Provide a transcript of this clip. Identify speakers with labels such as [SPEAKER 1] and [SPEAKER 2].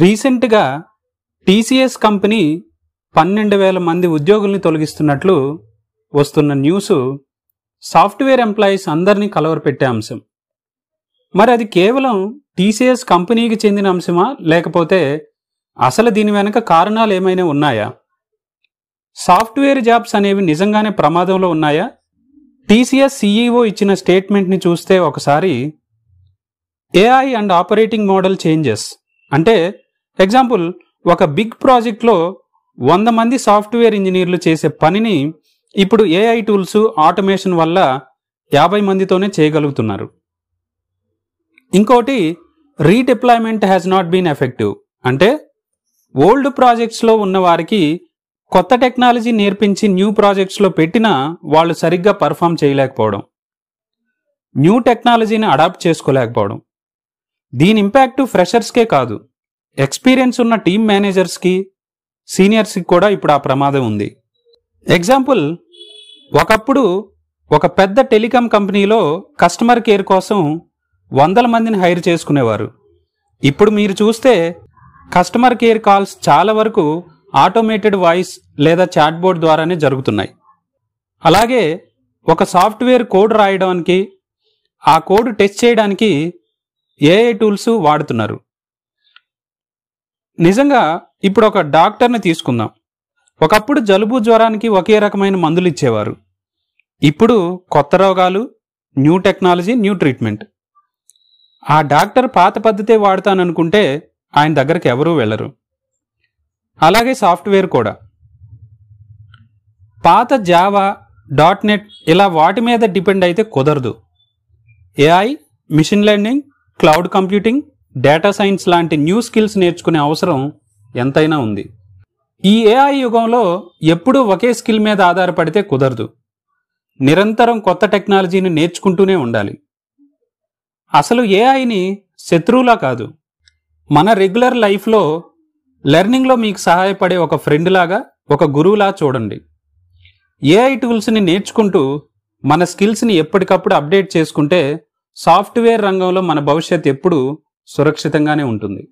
[SPEAKER 1] రీసెంట్గా TCS company 12,000 మంది ఉద్యోగుల్ని తొలగిస్తున్నట్లు వస్తున్న న్యూస్ సాఫ్ట్వేర్ ఎంప్లాయీస్ అందరినీ కలవరపెట్టే అంశం. మరి అది కేవలం టీసీఎస్ కంపెనీకి చెందిన అంశమా, లేకపోతే అసలు దీని వెనక కారణాలు ఏమైనా ఉన్నాయా? సాఫ్ట్వేర్ జాబ్స్ అనేవి నిజంగానే ప్రమాదంలో ఉన్నాయా? టీసీఎస్ సీఈఓ ఇచ్చిన స్టేట్మెంట్ని చూస్తే ఒకసారి AI and operating model changes అంటే ఎగ్జాంపుల్, ఒక బిగ్ ప్రాజెక్ట్లో 100 మంది సాఫ్ట్వేర్ ఇంజనీర్లు చేసే పనిని ఇప్పుడు ఏఐ టూల్స్ ఆటోమేషన్ వల్ల 50 మందితోనే చేయగలుగుతున్నారు. ఇంకోటి, redeployment has not been effective అంటే ఓల్డ్ ప్రాజెక్ట్స్లో ఉన్న వారికి కొత్త టెక్నాలజీ నేర్పించి న్యూ ప్రాజెక్ట్స్లో పెట్టినా వాళ్ళు సరిగ్గా పర్ఫామ్ చేయలేకపోవడం, న్యూ టెక్నాలజీని అడాప్ట్ చేసుకోలేకపోవడం. దీని ఇంపాక్ట్ ఫ్రెషర్స్కే కాదు, ఎక్స్పీరియన్స్ ఉన్న టీమ్ మేనేజర్స్కి, సీనియర్స్కి కూడా ఇప్పుడు ఆ ప్రమాదం ఉంది. ఎగ్జాంపుల్, ఒకప్పుడు ఒక పెద్ద టెలికాం కంపెనీలో కస్టమర్ కేర్ కోసం 100 మందిని హైర్ చేసుకునేవారు. ఇప్పుడు మీరు చూస్తే కస్టమర్ కేర్ కాల్స్ చాలా వరకు ఆటోమేటెడ్ వాయిస్ లేదా చాట్ బోర్డ్ ద్వారానే జరుగుతున్నాయి. అలాగే ఒక సాఫ్ట్వేర్ కోడ్ రాయడానికి, ఆ కోడ్ టెస్ట్ చేయడానికి ఏఐ టూల్స్ వాడుతున్నారు. నిజంగా ఇప్పుడు ఒక డాక్టర్ని తీసుకుందాం. ఒకప్పుడు జలుబు జ్వరానికి ఒకే రకమైన మందులు ఇచ్చేవారు. ఇప్పుడు కొత్త రోగాలు, న్యూ టెక్నాలజీ, న్యూ ట్రీట్మెంట్. ఆ డాక్టర్ పాత పద్ధతే వాడతాననుకుంటే ఆయన దగ్గరికి ఎవరూ వెళ్ళరు. అలాగే సాఫ్ట్వేర్ కూడా పాత జావా, .NET ఇలా వాటి మీద డిపెండ్ అయితే కుదరదు. AI, machine learning, cloud computing, data science లాంటి న్యూ స్కిల్స్ నేర్చుకునే అవసరం ఎంతైనా ఉంది. ఈ ఏఐ యుగంలో ఎప్పుడూ ఒకే స్కిల్ మీద ఆధారపడితే కుదరదు. నిరంతరం కొత్త టెక్నాలజీని నేర్చుకుంటూనే ఉండాలి. అసలు ఏఐని శత్రువులా కాదు, మన రెగ్యులర్ లైఫ్లో లెర్నింగ్లో మీకు సహాయపడే ఒక ఫ్రెండ్ లాగా, ఒక గురువులా చూడండి. ఏఐ టూల్స్ని నేర్చుకుంటూ మన స్కిల్స్ని ఎప్పటికప్పుడు అప్డేట్ చేసుకుంటే సాఫ్ట్వేర్ రంగంలో మన భవిష్యత్ ఎప్పుడూ సురక్షితంగానే ఉంటుంది.